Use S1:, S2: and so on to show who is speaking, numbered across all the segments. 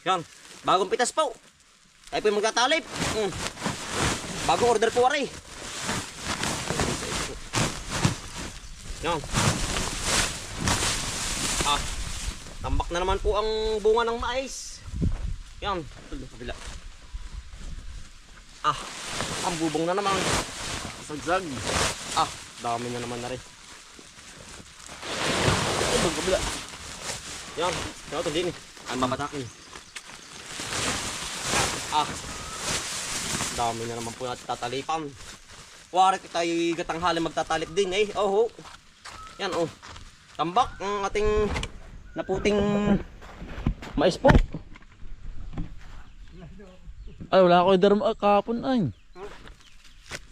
S1: Yan, bagong pitas po. Tayo po yung magtatalip. Bagong order po aray. Yan. Tambak na naman po ang bunga ng mais. Yan, kabila. Ang bubong na naman. Sagsag. Dami na naman na rin. Kabila. Yan, ito din eh. Ang mamatakin. Dami na naman po natin tatalipan. Wari tayo gatanghali magtatalip din eh. Yan tambak ang ating naputing mais po.
S2: Ay, wala ako darma kahapon ay.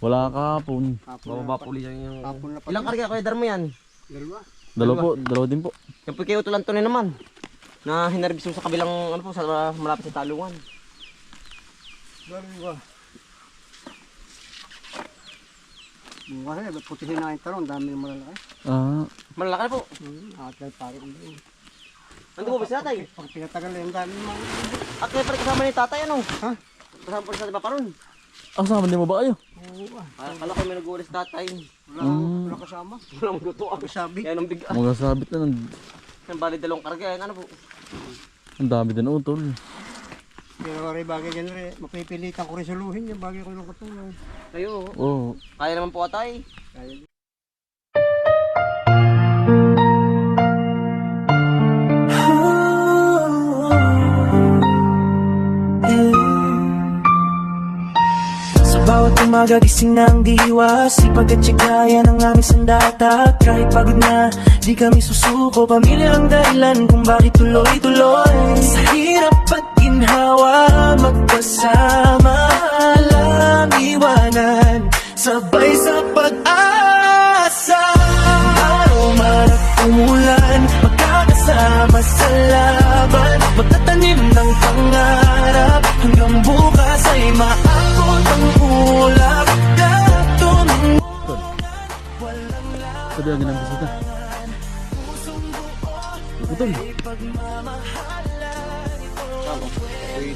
S2: Wala kahapon.
S1: Bababa po ulit yung... Ilang karga kayo darmo yan?
S2: Dalawa din po.
S1: Yung po kayo tulanto na naman. Na hinarbis mo sa kabilang ano po, sa malapit sa talungan.
S3: Dalawa. Kasi putihin na yung talong, dami ng malalaki.
S1: Malalaki na po.
S3: At dahil parang doon.
S1: Nandun po ba si tatay?
S3: Pag pinatagal na yung dami ng mga...
S1: At kayo pala kasama ni tatay ano?
S3: Ha?
S1: Kasama po sa iba pa ron.
S2: Sama din mo ba kayo?
S3: Oo.
S1: Akala ko may nag-uulis tatay.
S3: Wala kasama.
S1: Walang magluto ako.
S3: Sabi.
S1: Kaya nung bigla.
S2: Mga sabit na
S1: Yung bali dalawang karga yan ano po.
S2: ang dami din utol.
S3: Pero rin bagay yan rin. Mapipilitan ko rin suluhin yung bagay ko ng katulong.
S1: Kayo.
S2: Oo.
S1: Kaya naman po atay.
S3: Kaya
S4: Bawat umaga gising ng diwa, sipag at tsikaya ng aming sandata. Kahit pagod na, di kami susuko. Pamilya ang dahilan kung bakit tuloy-tuloy. Sa hirap at ginhawa, magkasama lang iwanan. Sabay sa pag-asa, araw man at umulan, magkakasama sa laban. Magtatanim ng pangarap, hanggang bukas ay maabot ang ulap.
S2: Sabi ang ginang bisita. Utol.
S1: Uy,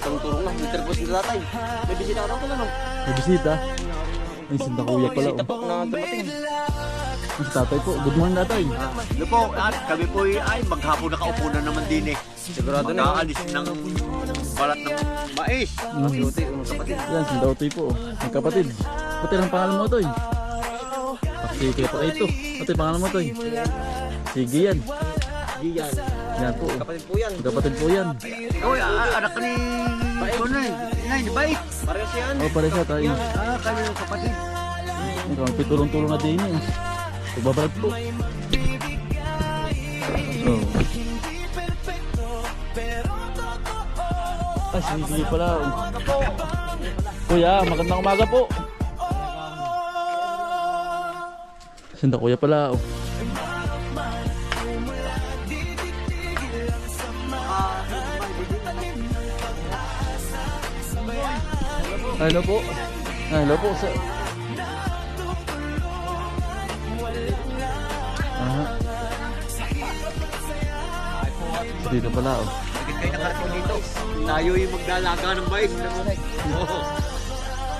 S1: turong na. May terpos ni tatay. May bisita ka na no?
S2: May bisita. Ay, sinta kuya pala.
S1: Bisita po na dumating.
S2: Ang tatay po. Good morning tatay.
S5: Ano po, at kami po ay maghapon nakaupo na naman din eh.
S1: Sigurado na.
S5: Mag-aalis ng balat ng mais.
S1: Utoy, unong kapatid.
S2: Yan, sinta utoy po. Ang kapatid. Pati ang pangalan mo utoy. Sige pa ito. Utoy, pangalan mo utoy. Sige yan.
S1: Giyan.
S2: Yan po.
S1: Kapatid po yan.
S2: Kapatid po yan.
S5: Ikaw anak ni Kunay. Nay, ni Bay.
S1: Parehas yan.
S2: Pare siya tayo.
S5: Kami ng kapatid.
S2: Ikaw, pitulong-tulong na din yun. Pagbabalag po. Ay, sige pala. Kuya, magandang umaga po. Sinta kuya pala. Hello po. Hello po sir. Dito pala
S5: Bakit kayo nakarating dito? Tayo yung maglalaga ng mais.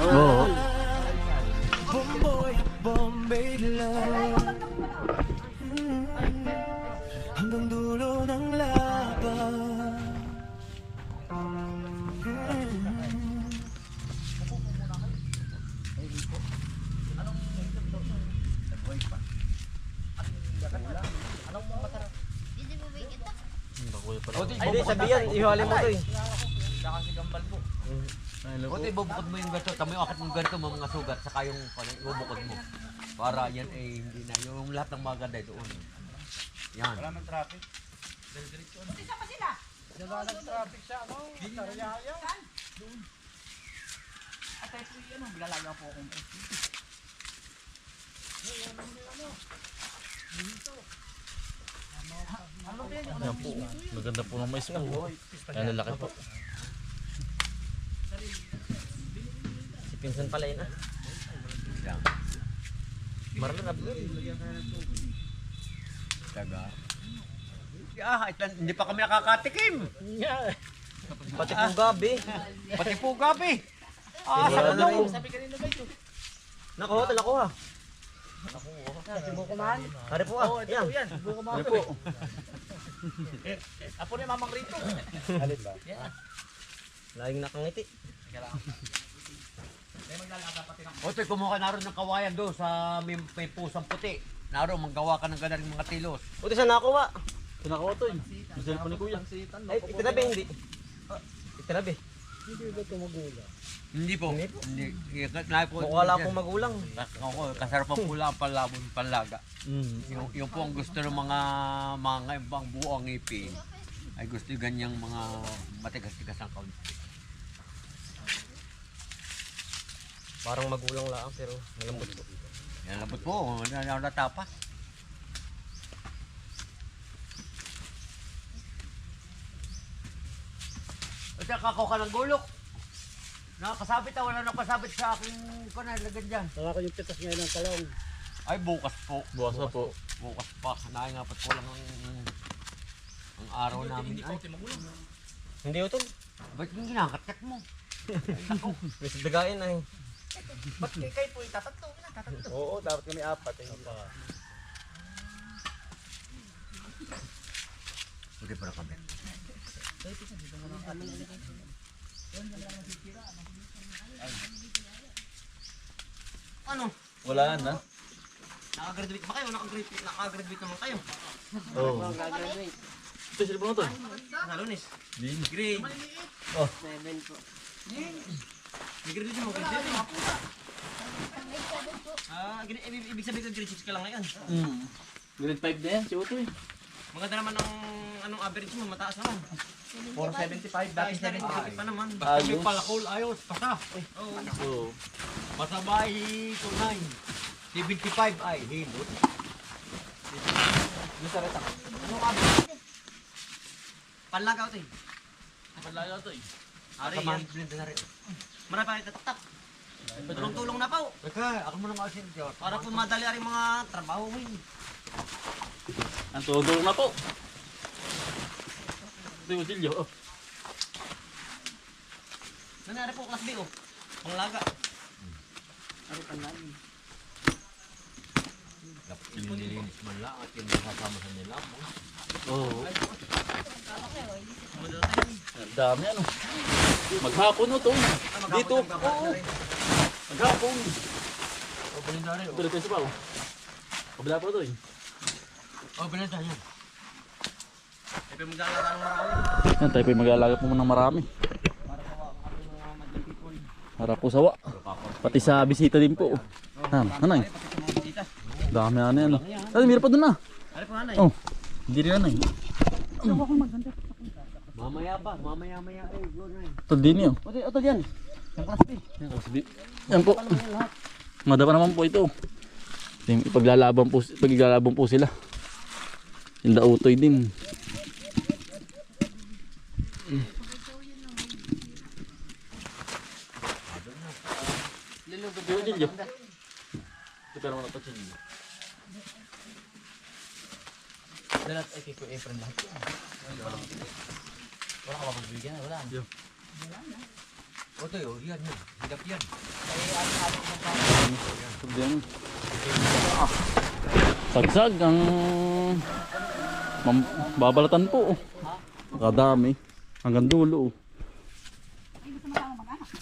S2: Oo.
S4: Hanggang dulo ng laban.
S1: Ay, di, sabihan. Ihali mo to eh.
S5: Buti ibubukod mo yung ganito. Tama yung akit mong ganito mga sugat. Saka yung ibubukod mo. Para yan eh hindi na. Yung lahat ng mga ganda doon. Yan. Maraming traffic. Buti sa pa sila. Dala ng traffic siya. Tarayaya. Doon. At ito yun. Lalaga po akong
S2: Yan po. Maganda po ng mais po. Yan lalaki po.
S1: Si Pinsan pala yun Marlon na
S5: Taga. Hindi pa kami nakakatikim.
S1: Pati po gabi.
S5: Pati po gabi.
S1: Sarap na rin. Naku, hotel ako ha. Hari po ah. Yan.
S2: Ano po?
S6: Apo ni Mamang Rito.
S1: Laing nakangiti.
S5: Otoy, kumuha ka na rin ng kawayan doon sa may pusang puti. Naroon, manggawa ka ng ganaring mga tilos.
S1: Buti sa nakuha.
S2: Tinakawa to eh. Yung cellphone ni kuya.
S1: Ay, itinabi hindi. Itinabi.
S5: Hindi po. Hindi.
S1: Wala akong magulang.
S5: Ako, kasarapan po lang ang panlaga. Yung po ang gusto ng mga ibang buo ang ngipin ay gusto yung ganyang mga matigas-tigas ang kaunti.
S1: Parang magulang lang pero malambot po.
S5: Yan labot po, natapa. At kakakaw ka ng gulok. Nakakasabit wala nakasabit sa aking kanalagan dyan.
S3: Saka ko yung pitas ngayon ng talong.
S5: Ay, bukas po.
S2: Bukas na po.
S5: Bukas pa. Naingapat ko lang ang araw namin. Ay,
S1: Hindi utol.
S5: ba't yung ginakakat mo?
S1: May sidagain ay.
S6: Ba't kayo po itatatlo? Tatatlo.
S2: Oo, dapat kami apat eh.
S5: Hindi pa na kami.
S1: Ano?
S2: Wala na.
S1: Nakagraduate ba kayo? Nakagraduate naman kayo.
S2: Oo. Ito yung cellphone mo to.
S1: Sa Lunes.
S2: Din.
S1: Grade.
S2: Oh.
S1: 7 po. May graduate mo, grade 7. Ibig sabihin ko grade 6 ka lang ngayon.
S2: Grade 5 na yan, si Uto eh.
S1: Maganda naman ang anong average mo, mataas naman.
S6: 475, dati
S1: Ayos na rin,
S6: 75.
S1: bakit pa naman.
S5: Basta may palakol, ayos, pasa.
S1: Oo.
S2: Oo.
S5: Masabay, tunay. 75 ay hilot.
S1: Anong average? Panlagaw ito eh.
S2: Panlaga to eh.
S1: Ari
S5: Kasama
S1: yan.
S5: ang blend na rin.
S1: Marami pa rin tatak. Tulong-tulong na po.
S5: Teka, ako muna maasin dyan.
S1: Para po madali rin mga trabaho mo yun.
S2: Ang tudol na po. Ito yung silyo. Oh.
S1: Nangyari po class B oh. Panglaga.
S5: Dapat yung nilinis man lang at yung nakasama sa nila.
S2: Oo. Ang dami ano. Maghapon o to. Dito. Oo. Maghapon. Ito rin tayo sa pao. Kabila pa to eh.
S5: Oh, binenta niya.
S1: Ito maglalaro ng marami.
S2: Yan, tayo po mag-aalaga po ng marami. Harap po sawa. Pati sa bisita din po. Nanay. Dami na yan. Ay, mira pa dun na.
S1: Ano po nanay?
S2: Oh, hindi rin nanay.
S5: Mamaya pa, mamaya-maya eh. Yun na eh.
S2: Ito din yun.
S1: Ito dyan. Yung class B.
S2: Yan po. Madapa naman po ito. Paglalaban po sila. Yung dautoy din. Pero wala pa siya.
S6: Dalat ay kay Kuya Efren lahat. Wala ka ba magbibigyan? Wala.
S5: O tayo, yan yan. Higap yan.
S2: Sagsag ang babalatan po. Kadami. Hanggang dulo.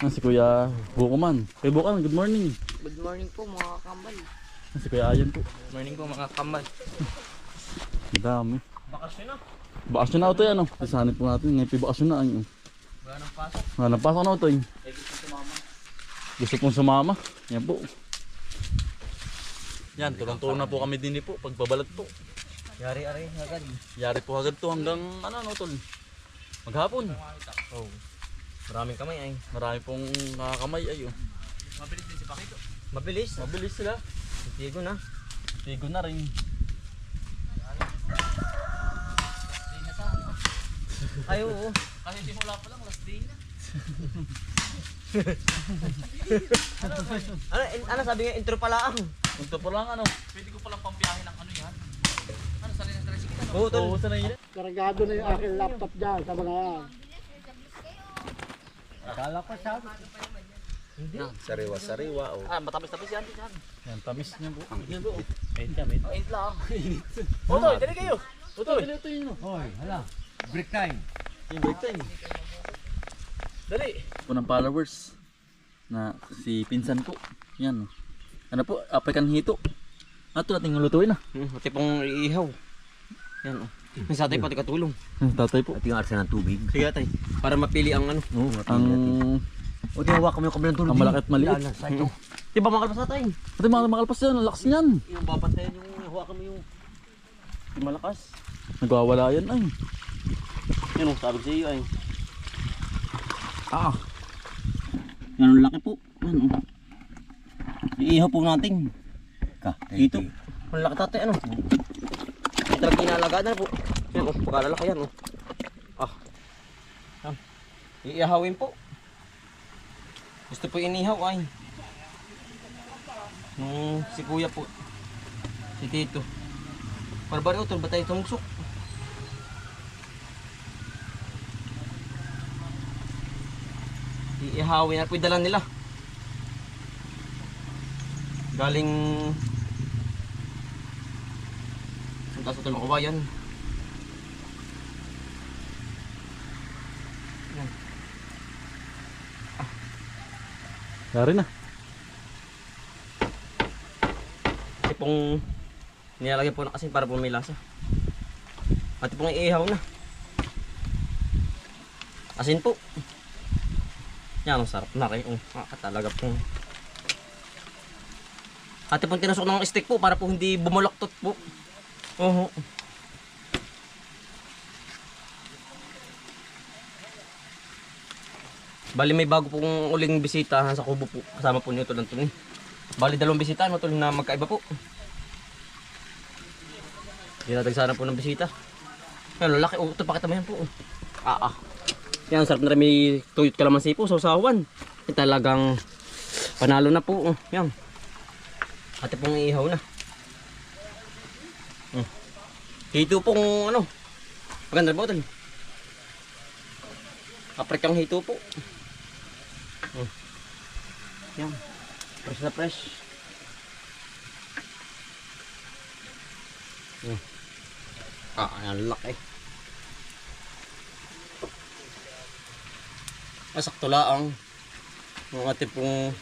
S2: Si Kuya Bukuman. Kuya Bukuman, good morning.
S7: Good morning po mga kambal.
S2: Si Kuya Ayan po.
S7: Good morning po mga kambal.
S2: Ang dami.
S1: Bakasyon na.
S2: Bakasyon na ito yan. Isanit po natin. Ngayon bakasyon na.
S1: Wala nang pasok.
S2: Wala nang pasok na ito. Gusto pong sumama. Yan po. Yan, tulong-tulong na po kami din po. Pagbabalat po.
S1: Yari-ari agad.
S2: Yari po agad to hanggang tol. Maghapon.
S1: Oh. Maraming kamay ay.
S2: Marami pong nakakamay ay.
S1: Mabilis din si Pakito. Mabilis.
S2: Mabilis sila.
S1: Tigo na.
S2: Tigo na rin.
S1: Ay oo.
S6: Kasi simula pa lang, last day na.
S1: Ano sabi nga intro pala ang.
S2: Punto po lang ano.
S6: Pwede ko palang pambiyahe ng ano yan. Ano, sanay na tricycle ano?
S1: Oo tol.
S2: Oo, sanay na.
S3: Karagado na yung aking laptop dyan sa mga yan.
S1: Sariwa-sariwa, oh.
S6: Ah, matamis-tamis yan. Yan.
S2: Yan, tamis niya po.
S6: Yan po.
S2: Ayun kami.
S6: Ain't lang. Otoy, dali kayo. Otoy.
S2: Ito yun.
S5: Hoy, hala. Break time.
S2: Yung break time.
S6: Dali.
S2: Po ng followers na si pinsan po. Yan. Ano po, African hito. Ato nating lutuin na.
S1: Pati pong iihaw. Yan, oh. May sa tayo pati katulong.
S2: Tatay po.
S5: At yung arsa ng tubig.
S1: Sige tay, para mapili ang ano.
S2: Ang
S5: O, tinawak kami yung kabilang tulog.
S2: ang malaki at maliit.
S1: Di ba makalpas sa tayo?
S2: Pati mga makalpas yan, ang lakas niyan.
S1: Yung babantayan yung hawakan mo yung malakas.
S2: Nagwawala yan ay.
S1: Yan, oh, sabi ko sa iyo ay.
S2: Ah.
S1: Yan ang laki po. Yan, oh. Iihaw po natin. Dito. Ang laki tatay, ano? Ito lang kinalagaan na po. Yan, oh, pagkalalaki yan, oh. Ah. Yan. Iihawin po. Gusto po inihaw ay. Si kuya po. Si tito. Barbari utol, ba tayo tumuksok? Iihawin na po yung dala nila. Galing ang taas utol makawayan.
S2: Yari na.
S1: Kasi pong nilalagay po ng asin para po may lasa. Pati pong iihaw na. Asin po. Yan, ang sarap na rin. Talaga po. Ate pong tinusok ng stick po para po hindi bumalaktot po. Oo. Bali may bago pong uling bisita sa kubo po. Kasama po niyo ito lang ito. Bali dalawang bisita, ano ito na magkaiba po. Dinadagsana po ng bisita. Yan, lalaki. Oh, ito pakita mo yan po. Yan, sarap na rin may tuyot kalamansi po sa usawan. Talagang panalo na po. Yan. Ate pong iihaw na. Hito pong ano. Maganda ba ito? Aprikang hito po. Yan. Fresh na fresh. Ayan, laki. Sakto laang. Ang ating pong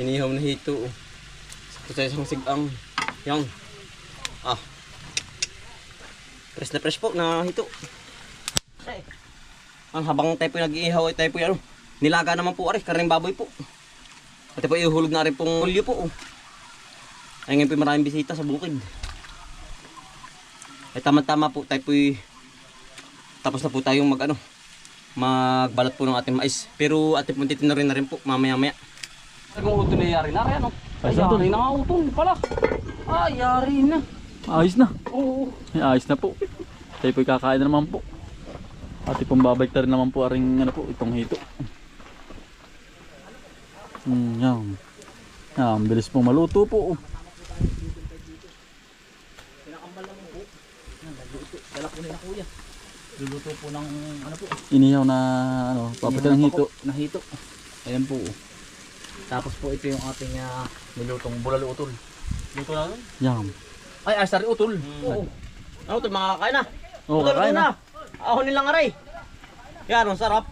S1: inihaw na hito. Sakto sa isang sigang. Yan. Fresh na fresh po na hito. Ang habang tayo po nag-iihaw ay tayo po ano, nilaga naman po karing baboy po. At po ihulog na rin pong ulyo po. Ay ngayon po maraming bisita sa bukid. Ay tama-tama po tayo po tapos na po tayong magbalat po ng ating mais. Pero ating po titinorin na rin po mamaya-maya. Kung utol na yari na rin ano. Ay yari na nga utol pala. Ay yari na.
S2: Ayos na.
S1: Oo.
S2: Ay, ayos na po. Tayo po'y kakain na naman po. At ipambabalik na rin naman po aring itong hito. Yan. Yan, bilis pong maluto po.
S6: Dala po nila kuya. Luluto po ng ano po.
S2: Inihaw na paprika ng hito.
S6: Na hito. Ayan po. Tapos po ito yung ating nilutong bulalo utol.
S1: Luto na nun?
S2: Yan.
S6: Ay, sorry utol.
S1: Oo. Ano utol, makakain na.
S2: Oo, kakain na.
S1: Ahon nilang aray. Yan, ang sarap.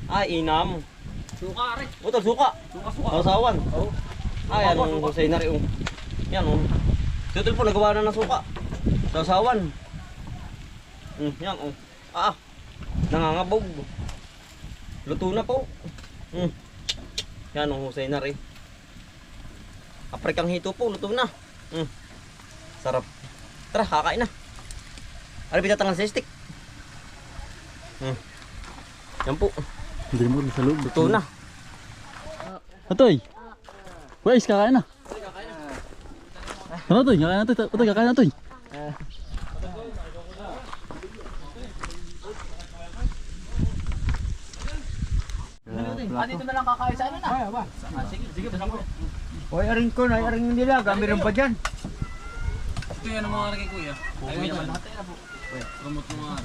S1: Ay, inam.
S6: Suka aray.
S1: Utol, suka.
S6: Suka.
S1: Sausawan. Ay, anong husay na rin. Yan, Si utol po, nagawa na ng suka. Sausawan. Yan, nangangabog. Luto na po. Yan, husay na rin. Aprikang hito po, luto na. Sarap. Tara, kakain na. Ano pinatangan sa stick? Yan po.
S2: Hindi mo sa loob.
S1: Luto na.
S2: Atoy. Kuya, kakain na. Ano Toy? Kakain na Toy. Atoy, kakain na Toy.
S6: Dito na lang kakain sa ano na. Sige, basta mo.
S5: Hoy, aring ko na, aring nila. Meron pa dyan.
S6: Ito yan ang mga kay kuya. Ay, naman lahat na po. Promote mo nga.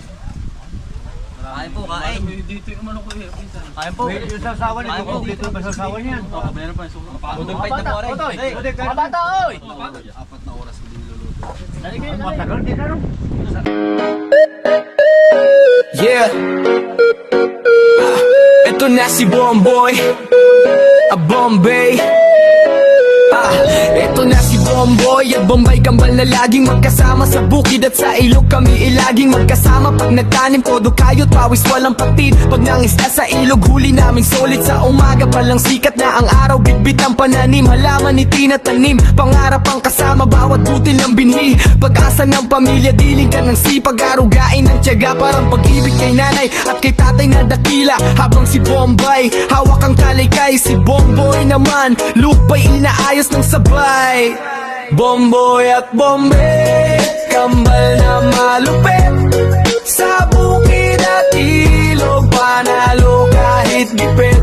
S1: Kain po, kain.
S2: Dito yung ano ko eh.
S1: Kain po.
S3: Yung sasawan niya, dito ba sasawan niyan?
S2: Meron pa yung suka.
S1: Budong fight na po, aray.
S6: Mga bata, oy!
S3: Matagal din ano?
S4: Yeah. Ito na si Bomboy, a Bombay. Ito na si Bomboy at Bombay Kambal na laging magkasama sa bukid at sa ilog kami ilaging magkasama. Pag nagtanim todo kayo't pawis walang patid. Pag nangisda sa ilog huli namin solid sa umaga pa lang sikat na ang araw bitbit ang pananim. Halaman ni tinatanim pangarap ang kasama bawat butil ng binhi. Pag-asa ng pamilya diling ka ng sipag arugain ng tiyaga parang pag-ibig kay nanay at kay tatay na dakila. Habang si Bombay hawak ang kalaykay, si Bomboy naman lupay inaayos ng sabay. Bomboy at Bombay, kambal na malupit sa bukid at ilog, panalo kahit gipit.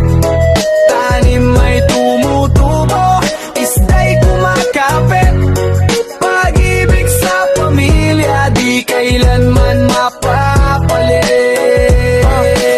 S4: Tanim may tumutubo, isda'y kumakapit. Pag-ibig sa pamilya di kailanman mapapalit.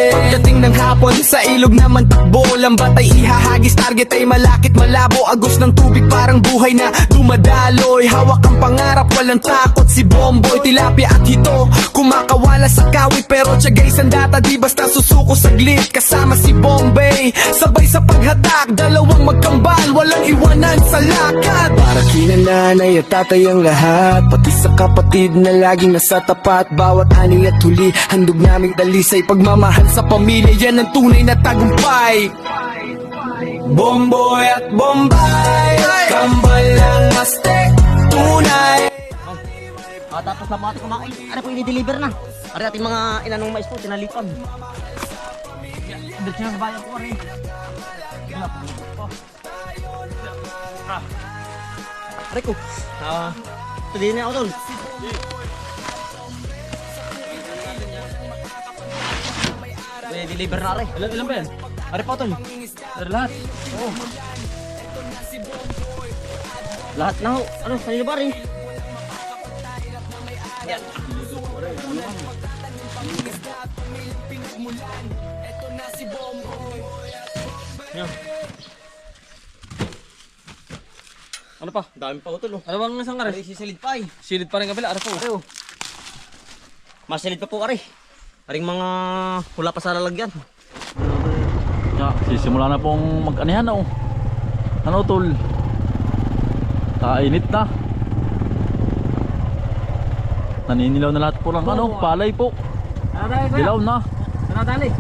S4: Pagdating ng hapon sa ilog naman takbo, lambat ay ihahagis, target ay malakit malabo. Agos ng tubig parang buhay na dumadaloy. Hawak ang pangarap walang takot, si Bomboy tilapia at hito kumakawala sa kawit pero tiyagay sandata di basta susuko saglit. Kasama si Bombay sabay sa paghatak, dalawang magkambal walang iwanan sa lakad. Para kina nanay at tatay ang lahat, pati sa kapatid na laging nasa tapat. Bawat ani at huli handog naming dalisay, pagmamahal sa pamilya yan ang tunay na tagumpay. Bomboy at Bombay, kambal ng Aztec, tunay.
S1: Tapos na po ating kumain. Ano po, i-deliver na. Ari ating mga inanong mais po, tinalipan. Diretso na sa bayan po, ari. Ari ko. Tuloy na ako doon. I-deliver na, ari.
S2: Ilan ba yan?
S1: Ari po, tol.
S2: Lahat.
S1: Oo. Lahat na ho. Ano, kanina ba, ari? Yan. Ano pa? Dami pa utol oh.
S2: Ano bang isang
S1: Ari, sisilid pa eh.
S2: Silid pa rin kabila. Ano po?
S1: Ari oh. Masilid pa po ari. Aring mga hula pa sa lalagyan.
S2: Yeah, sisimula na pong mag-anihan oh. Ano tol? Kainit na. Naninilaw na lahat po lang ano, palay po. Dilaw na.
S6: Nadali.